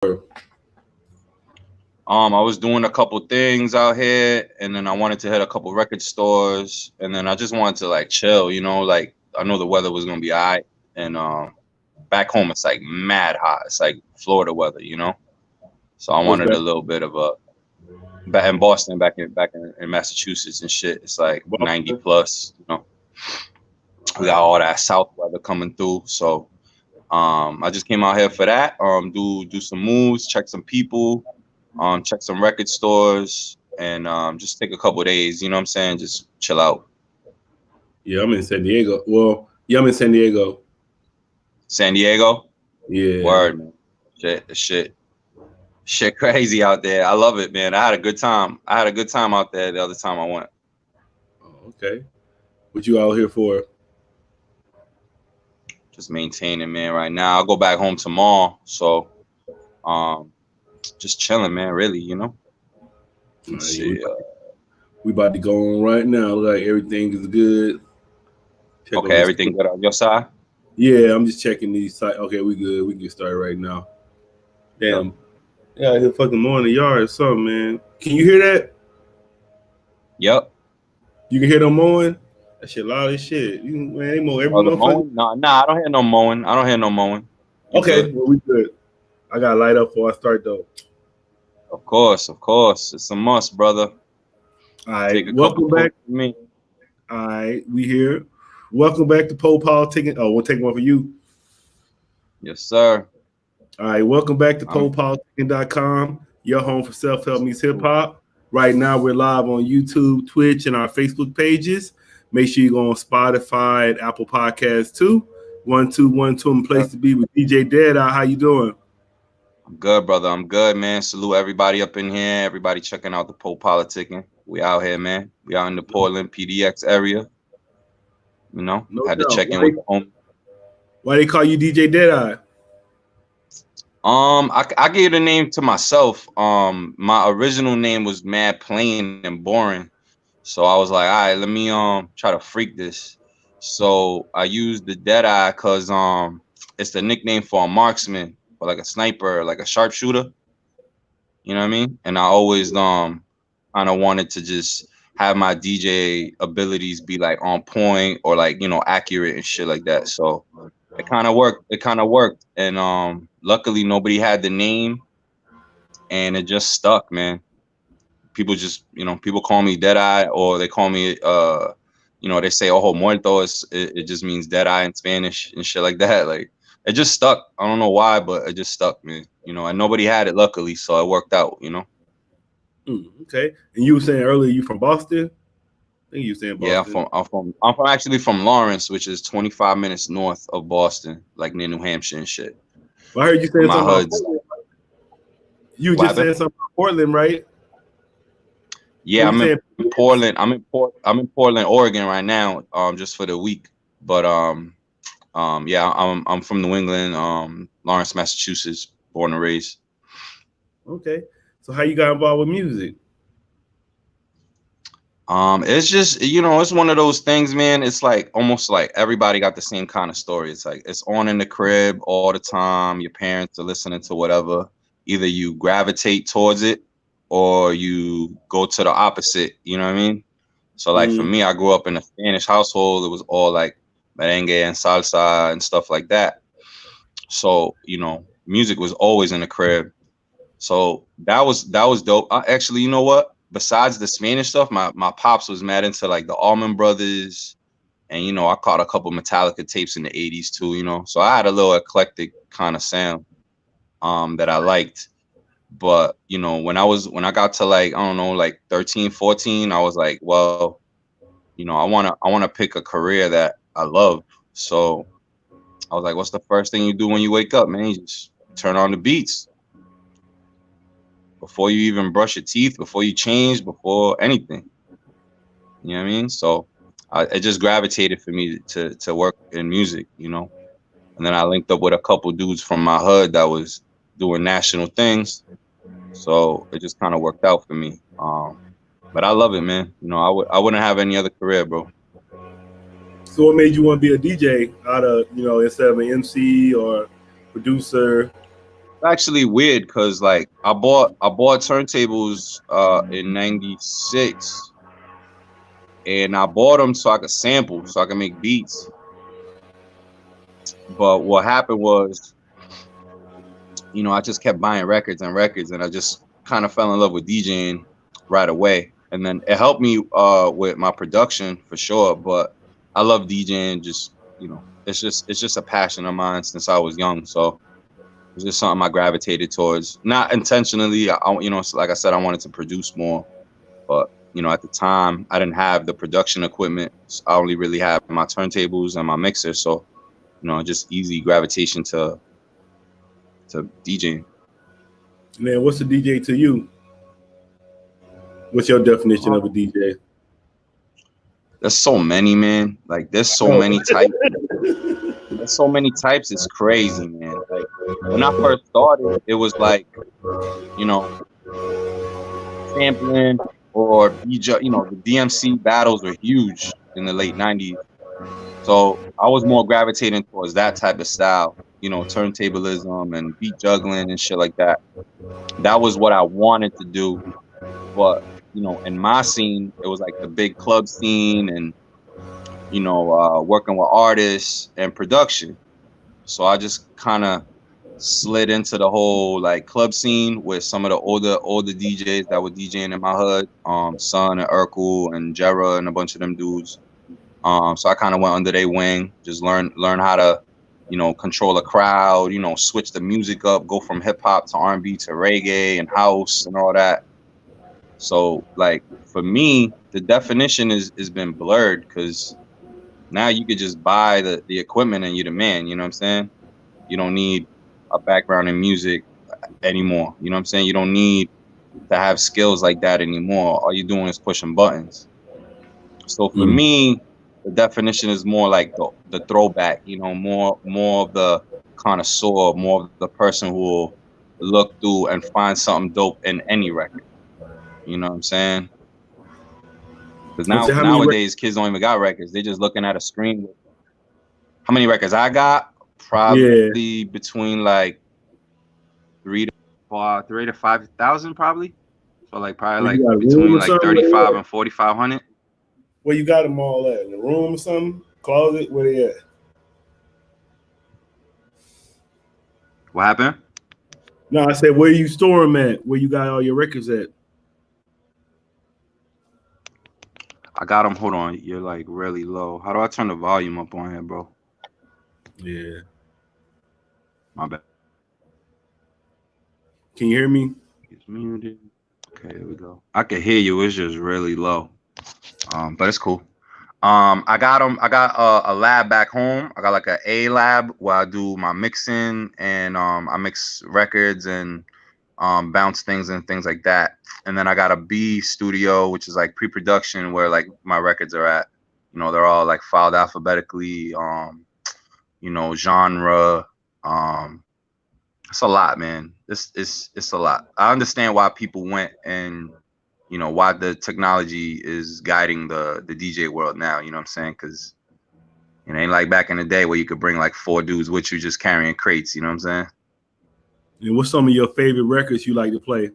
I was doing a couple things out here, and then I wanted to hit a couple record stores, and then I just wanted to like chill, like I know the weather was gonna be alright, and back home it's like mad hot. It's like Florida weather. So I wanted a little bit of a back in Boston, back in Massachusetts and shit. It's like 90 plus. We got all that south weather coming through. So I just came out here for that. Do some moves, check some people, check some record stores, and just take a couple days. You know what I'm saying? Just chill out. Yeah, I'm in San Diego. Well, yeah, I'm in San Diego. San Diego? Yeah. Word, man. Shit crazy out there. I love it, man. I had a good time out there the other time I went. Oh, okay. What you out here for? Just maintaining, man. Right now, I'll go back home tomorrow. So, just chilling, man. Really, We about to go on right now. Like everything is good. Okay, everything good on your side? Yeah, I'm just checking these sites. Okay, we good. We can get started right now. Damn. Yeah, I hear fucking mowing the yard or something, man. Can you hear that? Yep. You can hear them mowing? That shit loud as shit. Man, they mow every motherfucker. Nah, I don't hear no mowing. Okay, well, we good. I got to light up before I start, though. Of course. It's a must, brother. All right, welcome back. Me. All right, we here. Welcome back to PoPolitickin. Oh, we'll take one for you. Yes, sir. All right, welcome back to PoPolitickin.com, your home for self-help meets hip-hop. Right now, we're live on YouTube, Twitch, and our Facebook pages. Make sure you go on Spotify and Apple Podcasts, too. 1212, place to be with DJ Deadeye. How you doing? I'm good, brother. I'm good, man. Salute everybody up in here. Everybody checking out the PoPolitickin. We out here, man. We out in the Portland PDX area. Had to check in with the home. Why they call you DJ Deadeye? I gave the name to myself. My original name was mad plain and boring. So I was like, all right, let me try to freak this. So I used the Deadeye because it's the nickname for a marksman, or like a sniper, like a sharpshooter. You know what I mean? And I always kind of wanted to just have my DJ abilities be like on point or like, accurate and shit like that. So it kind of worked. And luckily nobody had the name and it just stuck, man. People just, people call me Deadeye, or they call me, they say ojo muerto. It just means Deadeye in Spanish and shit like that. Like it just stuck. I don't know why, but it just stuck, man. And nobody had it, luckily, so it worked out. Okay. And you were saying earlier you from Boston? I think you were saying Boston. Yeah, I'm actually from Lawrence, which is 25 minutes north of Boston, like near New Hampshire and shit. Well, I heard you saying something about Portland. You just saying something about Portland, right? Yeah, I'm in Portland. I'm in Portland, Oregon right now, just for the week. But yeah, I'm from New England, Lawrence, Massachusetts, born and raised. Okay. So how you got involved with music? It's just, it's one of those things, man. It's like almost like everybody got the same kind of story. It's like it's on in the crib all the time. Your parents are listening to whatever. Either you gravitate towards it or you go to the opposite. You know what I mean? So like for me, I grew up in a Spanish household. It was all like merengue and salsa and stuff like that. So, music was always in the crib. So that was dope. Actually, you know what? Besides the Spanish stuff, my pops was mad into like the Allman Brothers, and I caught a couple Metallica tapes in the 80s too. So I had a little eclectic kind of sound that I liked. But when I got to like, I don't know, like 13, 14, I was like, well, I wanna pick a career that I love. So I was like, what's the first thing you do when you wake up, man? You just turn on the beats. Before you even brush your teeth, before you change, before anything. You know what I mean? So it just gravitated for me to work in music, And then I linked up with a couple dudes from my hood that was doing national things. So it just kind of worked out for me. But I love it, man. I wouldn't have any other career, bro. So what made you want to be a DJ out of, instead of an MC or producer? actually weird because like I bought turntables in '96, and I bought them so I could sample, so I could make beats. But what happened was, you know, I just kept buying records and records, and I just kind of fell in love with DJing right away. And then it helped me with my production for sure. But I love DJing. Just, you know, it's just a passion of mine since I was young. So it's just something I gravitated towards, not intentionally. You know, like I said, I wanted to produce more, but you know, at the time, I didn't have the production equipment. So I only really had my turntables and my mixer. So you know, just easy gravitation to DJing. Man, what's a DJ to you? What's your definition of a DJ? There's so many, man. Like there's so many types. There's so many types. It's crazy, man. Like when I first started, it was like, you know, sampling or DJ. You know, the DMC battles were huge in the late '90s. So I was more gravitating towards that type of style. You know, turntablism and beat juggling and shit like that. That was what I wanted to do. But you know, in my scene, it was like the big club scene and you know, working with artists and production. So I just kind of slid into the whole like club scene with some of the older DJs that were DJing in my hood, Son and Urkel and Jera and a bunch of them dudes. So I kind of went under their wing, just learn how to, you know, control a crowd, you know, switch the music up, go from hip hop to R&B to reggae and house and all that. So like for me, the definition is been blurred because now you could just buy the equipment and you're the man. You know what I'm saying? You don't need a background in music anymore. You know what I'm saying? You don't need to have skills like that anymore. All you're doing is pushing buttons. So for me, the definition is more like the throwback. You know, more of the connoisseur, more of the person who will look through and find something dope in any record. You know what I'm saying? Because nowadays kids don't even got records. They just looking at a screen with how many records I got? Probably between like 3,000 to 5,000 probably. So like probably like between like 35 and 4,500. Where you got them all at? In the room or something? Closet? Where they at? What happened? No, I said where you store them at? Where you got all your records at? I got them. Hold on, you're like really low. How do I turn the volume up on here, bro? Yeah. My bad. Can you hear me? It's muted. Okay, here we go. I can hear you. It's just really low. But it's cool. I got them. I got a lab back home. I got like a lab where I do my mixing and I mix records and bounce things and things like that. And then I got a B studio, which is like pre-production where like my records are at. You know, they're all like filed alphabetically. You know, genre. It's a lot, man. It's a lot. I understand why people went and you know why the technology is guiding the DJ world now. You know what I'm saying? Because it ain't like back in the day where you could bring like 4 dudes with you just carrying crates. You know what I'm saying? And what's some of your favorite records you like to play?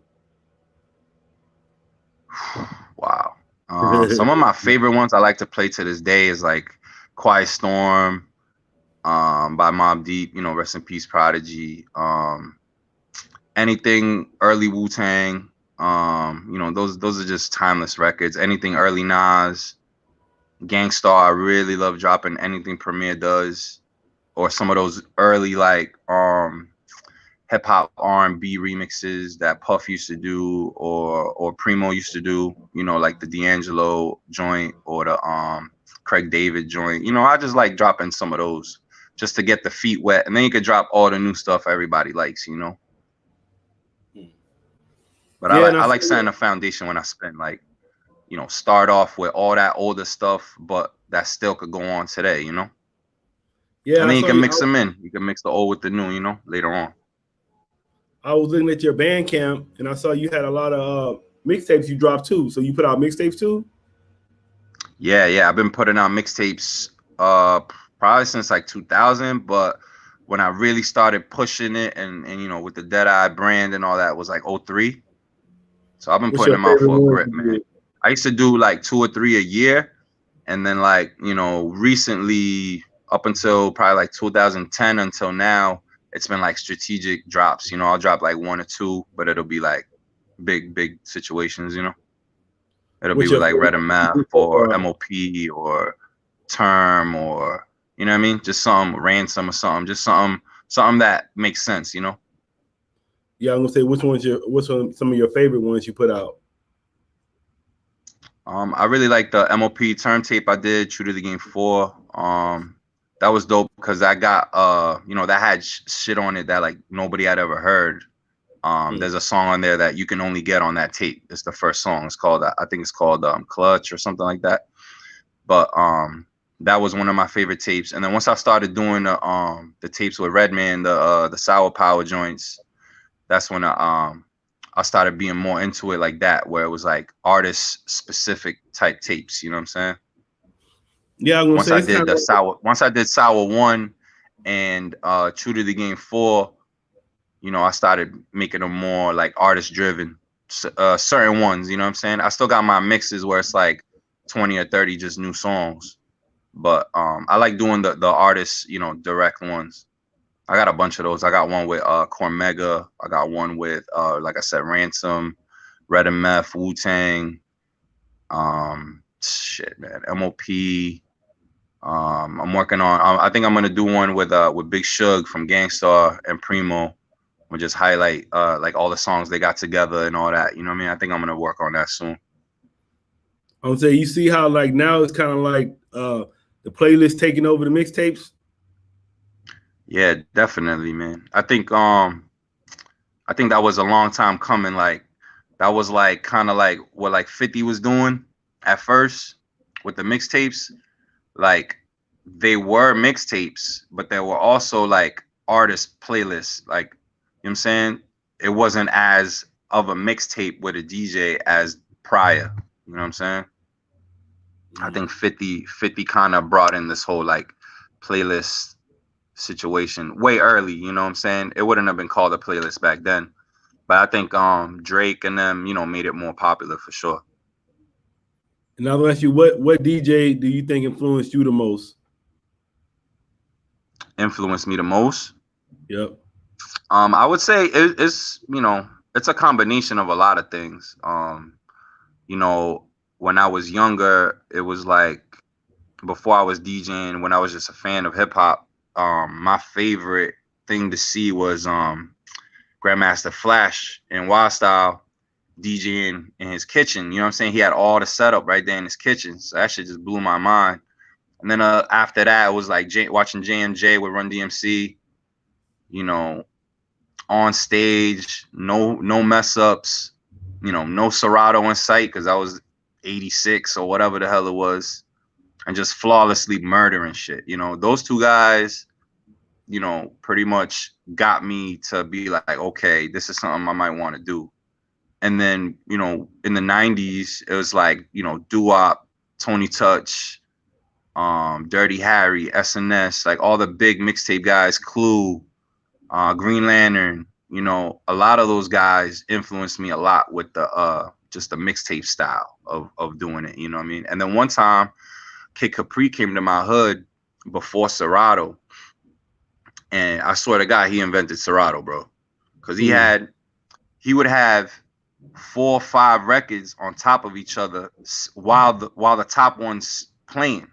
Wow. Some of my favorite ones I like to play to this day is like Quiet Storm by Mobb Deep, you know, rest in peace, Prodigy. Anything early Wu-Tang, you know, those are just timeless records. Anything early Nas, Gangstar, I really love dropping anything Premier does, or some of those early like hip hop R&B remixes that Puff used to do or Primo used to do, you know, like the D'Angelo joint or the Craig David joint. You know, I just like dropping some of those just to get the feet wet, and then you could drop all the new stuff everybody likes, you know. But yeah, I like setting a foundation when I spend, like, you know, start off with all that older stuff, but that still could go on today, you know. Yeah, and then you can mix them in. You can mix the old with the new, you know, later on. I was looking at your Bandcamp and I saw you had a lot of mixtapes you dropped too. So you put out mixtapes too? Yeah. I've been putting out mixtapes probably since like 2000, but when I really started pushing it and you know, with the Deadeye brand and all that was like 03. So I've been What's putting your them out favorite for a one grip, you man. did? I used to do like 2 or 3 a year, and then like, you know, recently up until probably like 2010 until now, it's been like strategic drops. You know, I'll drop like 1 or 2, but it'll be like big situations. You know, it'll be What's with your like favorite Red and one you Math did so or far? MOP or Term or, you know what I mean, just some ransom or something, just something that makes sense. You know. Yeah, I'm gonna say what's some of your favorite ones you put out? I really like the MOP Term tape I did, True to the Game 4. That was dope because I got you know, that had shit on it that like nobody had ever heard. There's a song on there that you can only get on that tape. It's the first song. It's called, I think it's called Clutch or something like that. But that was one of my favorite tapes. And then once I started doing the tapes with Redman, the Sour Power joints, that's when I started being more into it like that, where it was like artist specific type tapes. You know what I'm saying? Yeah, I'm gonna Once say I it's kind did of once I did Sour 1 and True to the Game 4, you know, I started making them more like artist driven, certain ones. You know what I'm saying? I still got my mixes where it's like 20 or 30 just new songs, but I like doing the artists, you know, direct ones. I got a bunch of those. I got one with Cormega. I got one with like I said, Ransom, Red and Meth, Wu Tang, shit, man, MOP. I'm working on. I think I'm gonna do one with Big Shug from Gangstar and Primo. We'll just highlight like all the songs they got together and all that. You know what I mean? I think I'm gonna work on that soon. I'm gonna say you see how like now it's kind of like the playlist taking over the mixtapes. Yeah, definitely, man. I think that was a long time coming. Like that was like kind of like what like 50 was doing at first with the mixtapes. Like they were mixtapes, but there were also like artist playlists. Like, you know what I'm saying? It wasn't as of a mixtape with a DJ as prior. You know what I'm saying? I think 50 kind of brought in this whole like playlist situation way early, you know what I'm saying? It wouldn't have been called a playlist back then. But I think Drake and them, you know, made it more popular for sure. And I'll ask you, what DJ do you think influenced you the most? Influenced me the most? Yep. I would say it's, you know, it's a combination of a lot of things. You know, when I was younger, it was like before I was DJing, when I was just a fan of hip hop, my favorite thing to see was Grandmaster Flash in Wild Style DJing in his kitchen. You know what I'm saying? He had all the setup right there in his kitchen. So that shit just blew my mind. And then after that, it was like watching JMJ with Run DMC, you know, on stage, no mess ups, you know, no Serato in sight because I was 86 or whatever the hell it was, and just flawlessly murdering shit. You know, those two guys, you know, pretty much got me to be like, okay, this is something I might want to do. And then, you know, in the 90s, it was like, you know, Doo-Wop, Tony Touch, Dirty Harry, SNS, like all the big mixtape guys, Clue, Green Lantern, you know, a lot of those guys influenced me a lot with the just the mixtape style of doing it, you know what I mean? And then one time, Kid Capri came to my hood before Serato, and I swear to God, he invented Serato, bro, because he would have 4 or 5 records on top of each other while the top one's playing.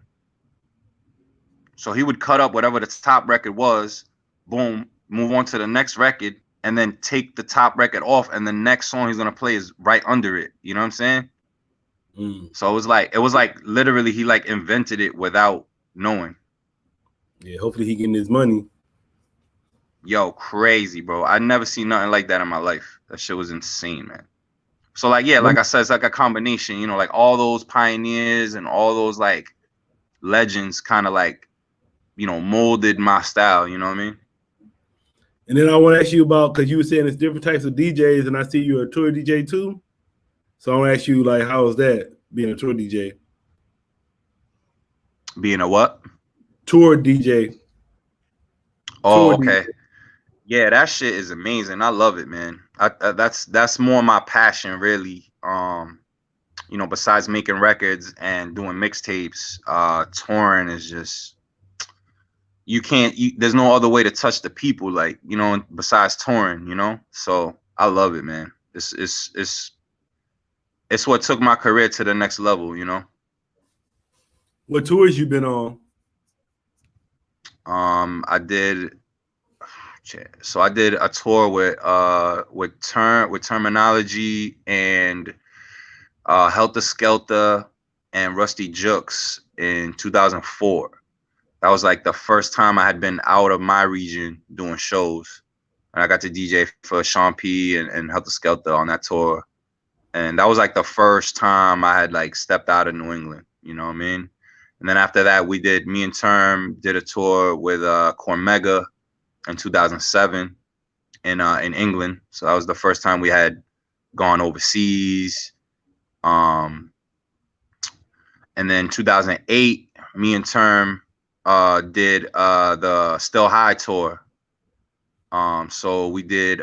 So he would cut up whatever the top record was, boom, move on to the next record, and then take the top record off, and the next song he's gonna play is right under it. You know what I'm saying? So it was like literally he like invented it without knowing. Yeah, hopefully he getting his money. Yo, crazy, bro. I never seen nothing like that in my life. That shit was insane, man. So like, yeah, like I said, it's like a combination, you know, like all those pioneers and all those like legends kind of like, you know, molded my style, you know what I mean? And then I want to ask you about, because you were saying it's different types of DJs, and I see you're a tour DJ too. So I want to ask you, like, how is that being a tour DJ? Being a what? Tour DJ. Oh, Tour DJ. okay. Yeah, that shit is amazing. I love it, man. That's more my passion, really. You know, besides making records and doing mixtapes, touring is just there's no other way to touch the people, like, you know, besides touring, you know. So I love it, man. It's what took my career to the next level, you know. What tours you been on? I did so I did a tour with Terminology and Helter Skelter and Rusty Jukes in 2004. That was like the first time I had been out of my region doing shows. And I got to DJ for Sean P and Helter Skelter on that tour. And that was like the first time I had like stepped out of New England, you know what I mean? And then after that, me and Term did a tour with Cormega in 2007 in England. So that was the first time we had gone overseas. Um, and then 2008, me and Term did the Still High tour. So we did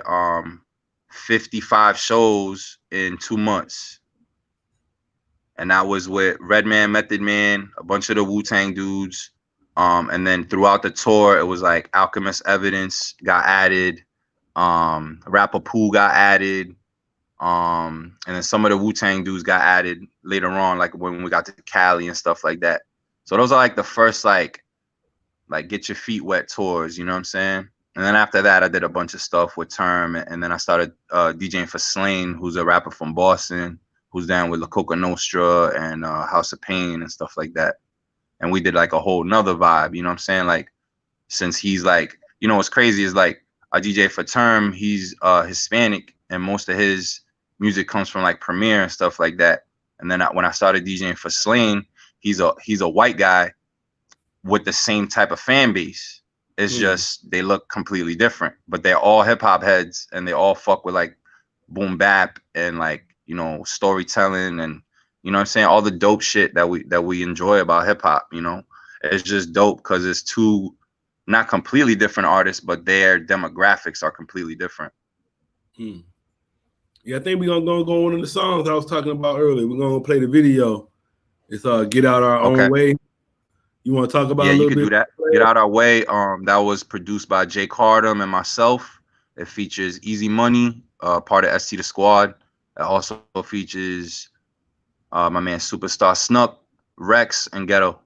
55 shows in 2 months. And that was with Redman, Method Man, a bunch of the Wu-Tang dudes. And then throughout the tour, it was like Alchemist Evidence got added, Rapper Pooh got added, and then some of the Wu-Tang dudes got added later on, like when we got to Cali and stuff like that. So those are like the first like get your feet wet tours, you know what I'm saying? And then after that, I did a bunch of stuff with Term, and then I started DJing for Slain, who's a rapper from Boston, who's down with La Coca Nostra and House of Pain and stuff like that. And we did like a whole nother vibe, you know what I'm saying? Like, since he's like, you know, what's crazy is like a DJ for Term, he's Hispanic, and most of his music comes from like Premiere and stuff like that. And then when I started DJing for Slain, he's a white guy with the same type of fan base. It's just they look completely different, but they're all hip hop heads, and they all fuck with like boom bap and like, you know, storytelling, and you know what I'm saying, all the dope shit that we enjoy about hip hop. You know, it's just dope because it's two not completely different artists, but their demographics are completely different. Yeah, I think we're gonna go on in the songs I was talking about earlier. We're gonna play the video. It's Get Out Our Own Way. You want to talk about yeah, a little you could bit? do that. Get Out Our Way. That was produced by Jay Cardam and myself. It features Easy Money, part of ST the Squad. It also features my man Superstar Snuck, Rex, and Ghetto.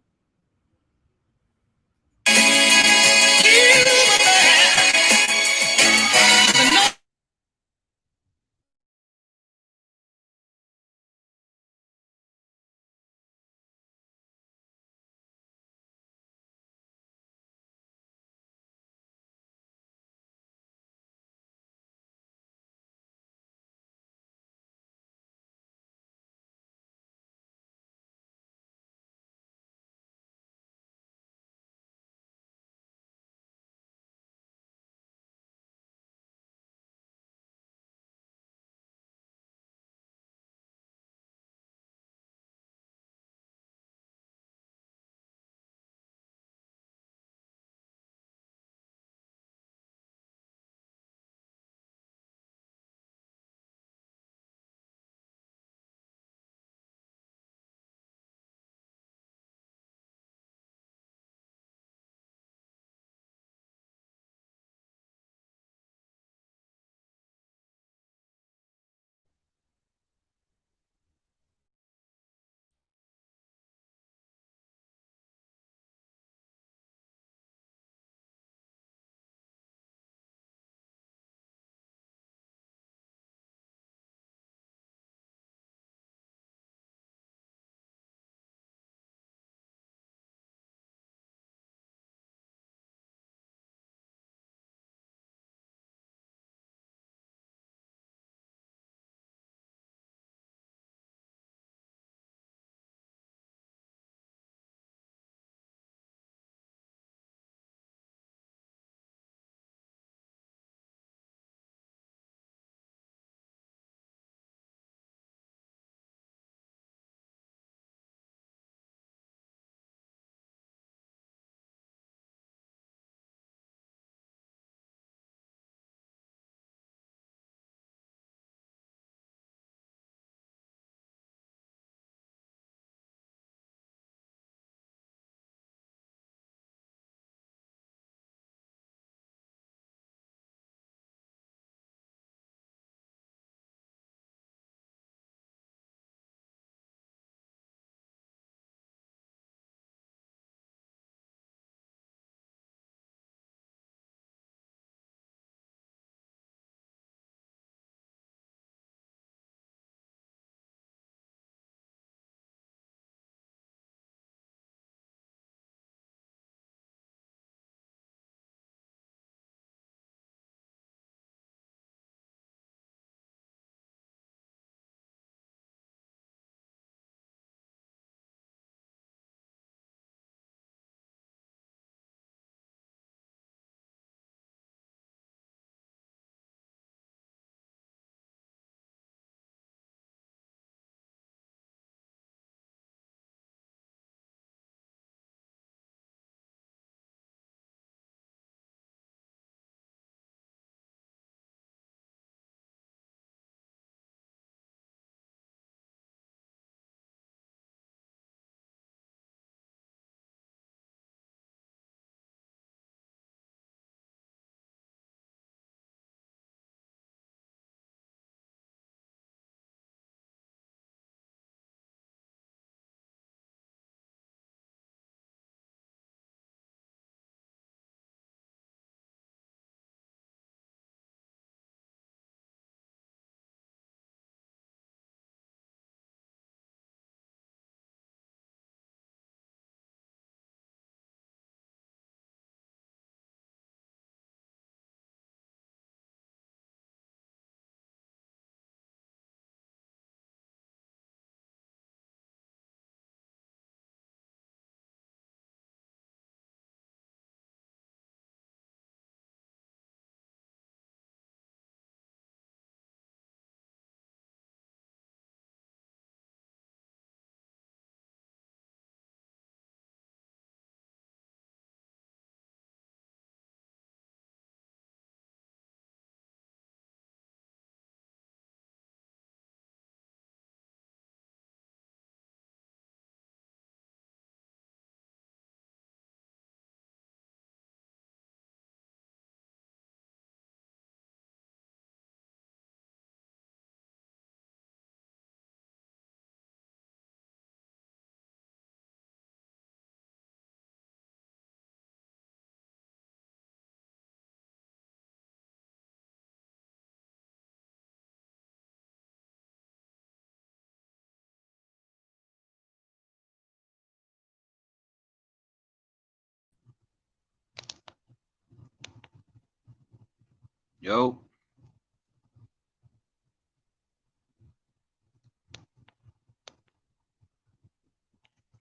Yo.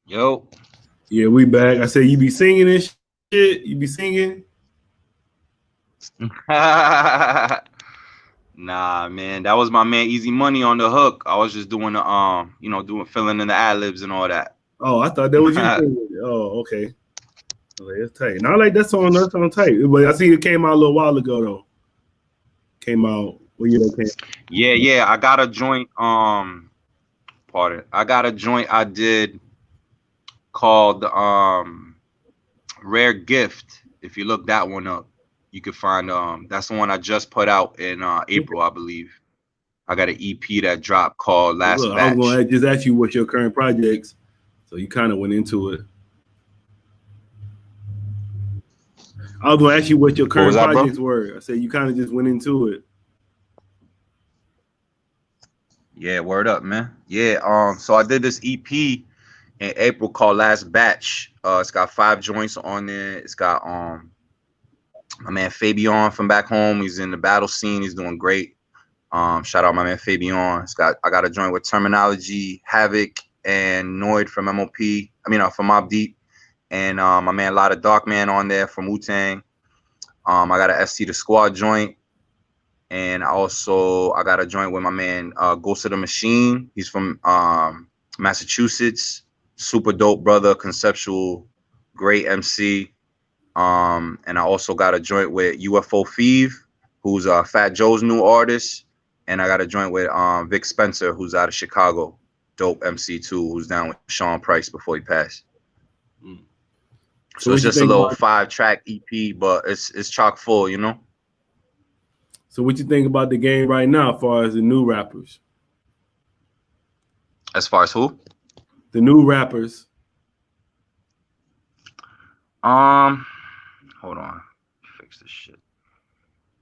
Yo. Yeah, we back. I said you be singing and shit. You be singing. Nah, man, that was my man Easy Money on the hook. I was just doing the doing filling in the ad libs and all that. Oh, I thought that was you singing. Oh, okay. It's tight. Not like that song. That song tight. But I see it came out a little while ago though. Came out. What year that came? Yeah. I got a joint. Pardon. I got a joint I did called Rare Gift. If you look that one up, you can find that's the one I just put out in April, I believe. I got an EP that dropped called Last Look, I was Batch. gonna just ask you what your current projects. So you kind of went into it. I was gonna ask you what your current that, projects bro? were. I said you kind of just went into it. Yeah, word up, man. Yeah, so I did this EP in April called Last Batch. It's got 5 joints on there. It's got my man Fabian from back home. He's in the battle scene. He's doing great. Shout out my man Fabian. I got a joint with Terminology, Havoc, and Noid from MOP. From Mob Deep, and my man Lotta Darkman on there from Wu-Tang. I got a ST the Squad joint, and I got a joint with my man Ghost of the Machine. He's from Massachusetts. Super dope brother, conceptual, great MC. And I also got a joint with UFO Feeve, who's Fat Joe's new artist. And I got a joint with Vic Spencer, who's out of Chicago. Dope MC too, who's down with Sean Price before he passed. So it's just a little 5-track EP, but it's chock full, you know? So what you think about the game right now as far as the new rappers? As far as who? The new rappers. Hold on. Fix this shit.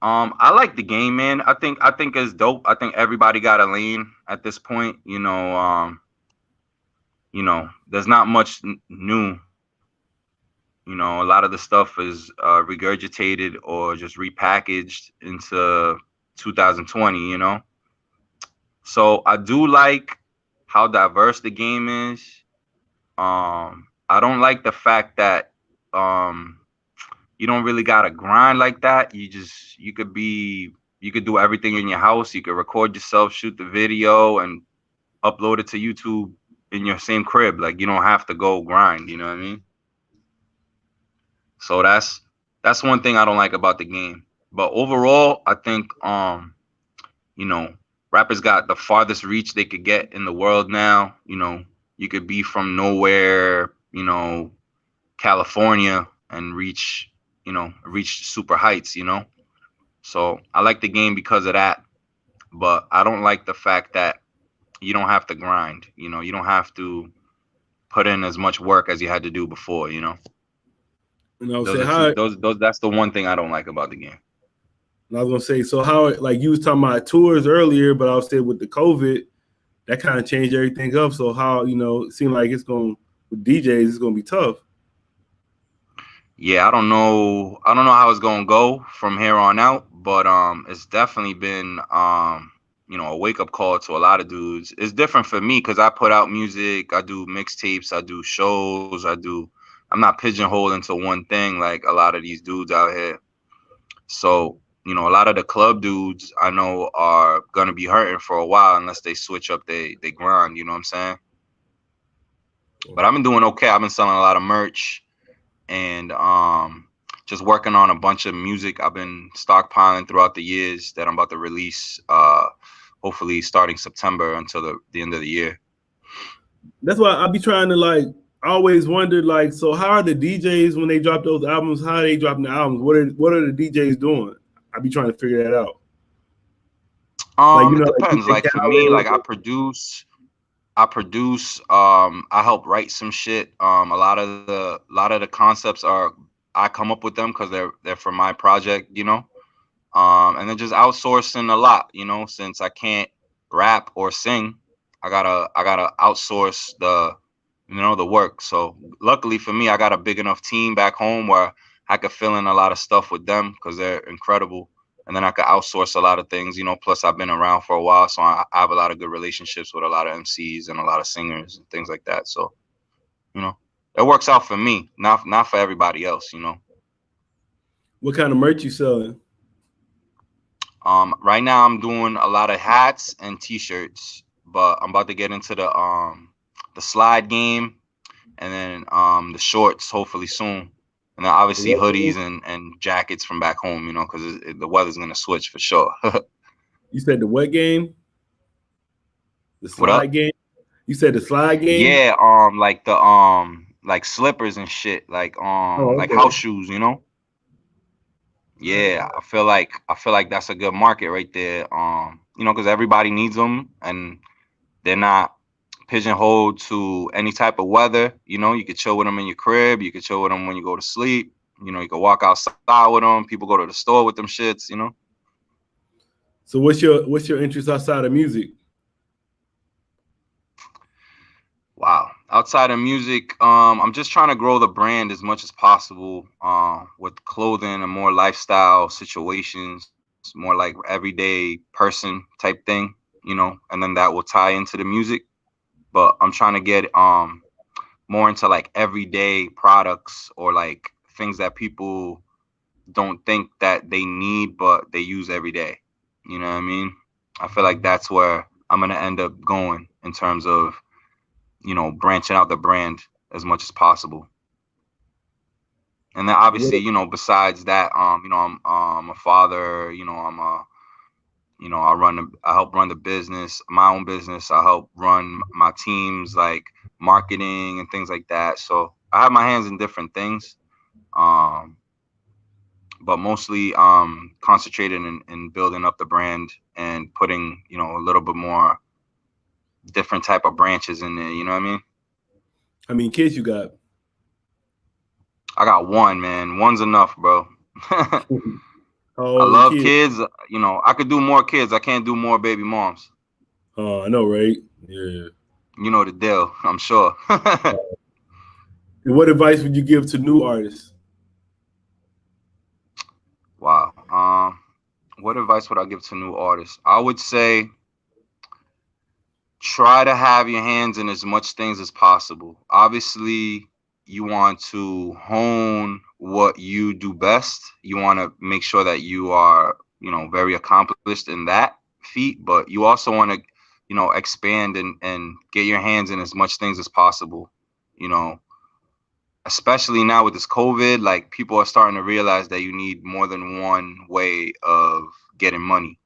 I like the game, man. I think it's dope. I think everybody got a lane at this point. There's not much new. A lot of the stuff is regurgitated or just repackaged into 2020, So I do like how diverse the game is. I don't like the fact that you don't really gotta grind like that. You could do everything in your house. You could record yourself, shoot the video, and upload it to YouTube in your same crib. Like, you don't have to go grind, you know what I mean? So that's one thing I don't like about the game. But overall, I think rappers got the farthest reach they could get in the world now. You could be from nowhere, California, and reach super heights, So I like the game because of that. But I don't like the fact that you don't have to grind. You don't have to put in as much work as you had to do before, And I was say that's the one thing I don't like about the game. And I was gonna say, so how, like you was talking about tours earlier, but I was saying with the COVID, that kind of changed everything up. So how, it seemed like with DJs, it's gonna be tough. Yeah, I don't know how it's gonna go from here on out, but it's definitely been a wake up call to a lot of dudes. It's different for me because I put out music, I do mixtapes, I do shows, I'm not pigeonholed into one thing like a lot of these dudes out here. So, a lot of the club dudes I know are gonna be hurting for a while unless they switch up they grind, you know what I'm saying? But I've been doing okay. I've been selling a lot of merch and just working on a bunch of music I've been stockpiling throughout the years that I'm about to release, hopefully starting September until the end of the year. That's why I be trying to I always wondered so how are the DJs when they drop those albums? How are they dropping the albums? What are the DJs doing? I be trying to figure that out. It depends. For me, I produce. I help write some shit. A lot of the concepts I come up with them because they're from my project, and then just outsourcing a lot, since I can't rap or sing, I gotta outsource the work. So luckily for me, I got a big enough team back home where I could fill in a lot of stuff with them because they're incredible. and then I could outsource a lot of things, you know. Plus, I've been around for a while, so I have a lot of good relationships with a lot of MCs and a lot of singers and things like that. So, you know, it works out for me, not for everybody else, you know. What kind of merch you selling? Right now I'm doing a lot of hats and T-shirts, but I'm about to get into the slide game, and then the shorts hopefully soon. And then obviously hoodies and jackets from back home, you know, because the weather's gonna switch for sure. You said the what game? The What slide up? game? You said the slide game? Yeah, like the like slippers and shit, Oh, like okay. house shoes, you know. Yeah, I feel like that's a good market right there. You know, because everybody needs them, and they're not pigeonholed to any type of weather. You know, you could chill with them in your crib. You could chill with them when you go to sleep. You know, you could walk outside with them. People go to the store with them shits. You know. So what's your interest outside of music? Wow. Outside of music, I'm just trying to grow the brand as much as possible. With clothing and more lifestyle situations, more like everyday person type thing. You know, and then that will tie into the music. But I'm trying to get more into like everyday products, or like things that people don't think that they need but they use every day. You know what I mean? I feel like that's where I'm gonna end up going in terms of, you know, branching out the brand as much as possible. And then obviously, you know, besides that, you know, I'm a father. You know, you know, I help run the business, my own business. I help run my teams, like marketing and things like that. So I have my hands in different things. Um, but mostly concentrated in building up the brand and putting, you know, a little bit more different type of branches in there. You know what I mean? How many kids you got? I got one, man. One's enough, bro. I How old are the love kids? kids. You know, I could do more kids. I can't do more baby moms. Oh, I know, right? Yeah. You know the deal, I'm sure. And what advice would you give to new artists? Wow. What advice would I give to new artists? I would say try to have your hands in as much things as possible. Obviously, you want to hone what you do best. You want to make sure that you are, you know, very accomplished in that feat, but you also want to, you know, expand and get your hands in as much things as possible. You know, especially now with this COVID, like people are starting to realize that you need more than one way of getting money,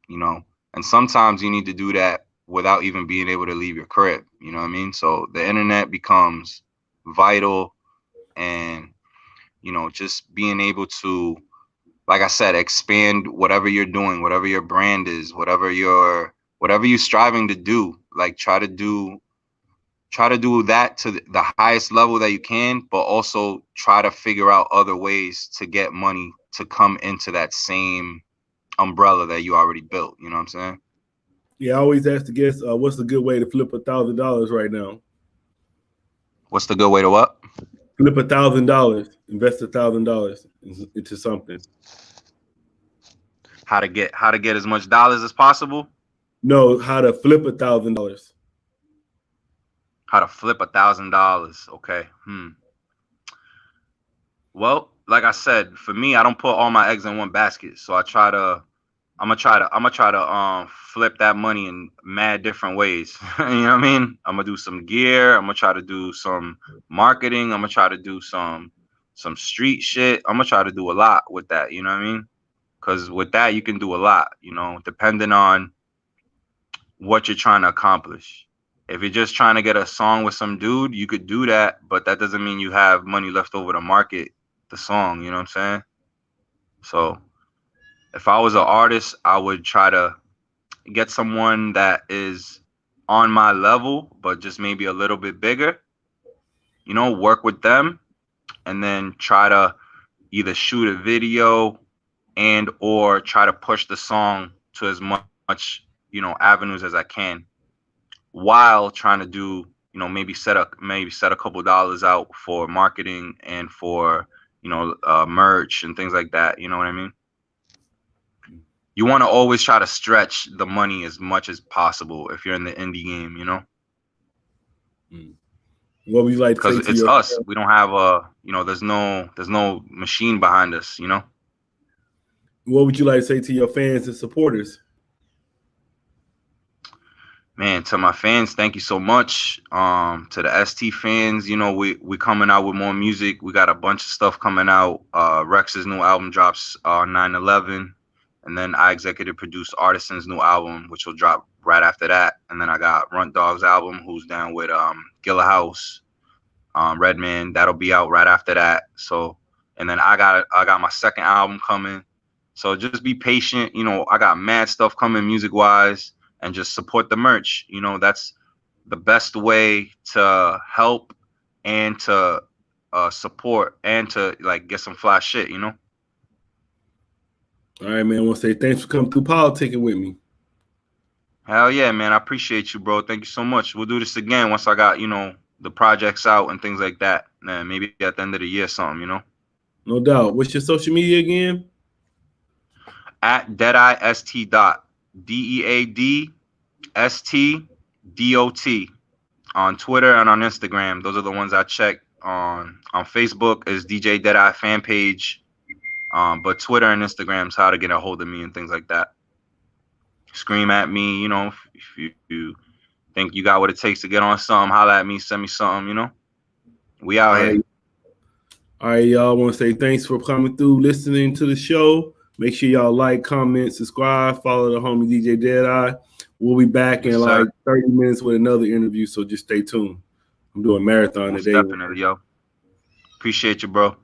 you know, and sometimes you need to do that without even being able to leave your crib. You know what I mean? So the internet becomes vital, and, you know, just being able to, like I said, expand whatever you're doing, whatever your brand is, whatever you're striving to do, like try to do that to the highest level that you can, but also try to figure out other ways to get money to come into that same umbrella that you already built. You know what I'm saying? Yeah, I always ask the guests, what's a good way to flip $1,000 right now? What's the good way to what? Flip $1,000, invest $1,000 into something. How to get as much dollars as possible? No, how to flip $1,000. How to flip $1,000? Okay. Well, like I said, for me, I don't put all my eggs in one basket. So I'm gonna try to flip that money in mad different ways. You know what I mean? I'm gonna do some gear. I'm gonna try to do some marketing. I'm gonna try to do some street shit. I'm gonna try to do a lot with that. You know what I mean? Because with that you can do a lot. You know, depending on what you're trying to accomplish. If you're just trying to get a song with some dude, you could do that, but that doesn't mean you have money left over to market the song. You know what I'm saying? So if I was an artist, I would try to get someone that is on my level, but just maybe a little bit bigger, you know, work with them, and then try to either shoot a video and or try to push the song to as much, you know, avenues as I can, while trying to do, you know, maybe set a couple dollars out for marketing and for, you know, merch and things like that. You know what I mean? you want to always try to stretch the money as much as possible if you're in the indie game, you know. What would you like to say Because to it's your us. fans? We don't have a, you know, there's no machine behind us, you know. What would you like to say to your fans and supporters? Man, to my fans, thank you so much. To the ST fans, you know, we coming out with more music. We got a bunch of stuff coming out. Rex's new album drops 9/11, and then I executive produce Artisan's new album, which will drop right after that. And then I got Runt Dog's album, who's down with Gilla House, Redman. That'll be out right after that. So, and then I got my second album coming. So just be patient. You know, I got mad stuff coming music wise. And just support the merch. You know, that's the best way to help and to support and to like get some flash shit, you know. All right, man. I want to say thanks for coming through politicking with me. Hell yeah, man. I appreciate you, bro. Thank you so much. We'll do this again once I got, you know, the projects out and things like that. Man, maybe at the end of the year, something, you know. No doubt. What's your social media again? At Deadeye ST dot DeadStDot on Twitter and on Instagram. Those are the ones I check. On Facebook is DJ Deadeye fan page. But Twitter and Instagram is how to get a hold of me and things like that. Scream at me, you know, if you think you got what it takes to get on something, holla at me, send me something, you know. We out here. All right, y'all. I want to say thanks for coming through, listening to the show. Make sure y'all like, comment, subscribe, follow the homie DJ Deadeye. We'll be back in like 30 minutes with another interview, so just stay tuned. I'm doing a marathon today. Definitely, yo. Appreciate you, bro.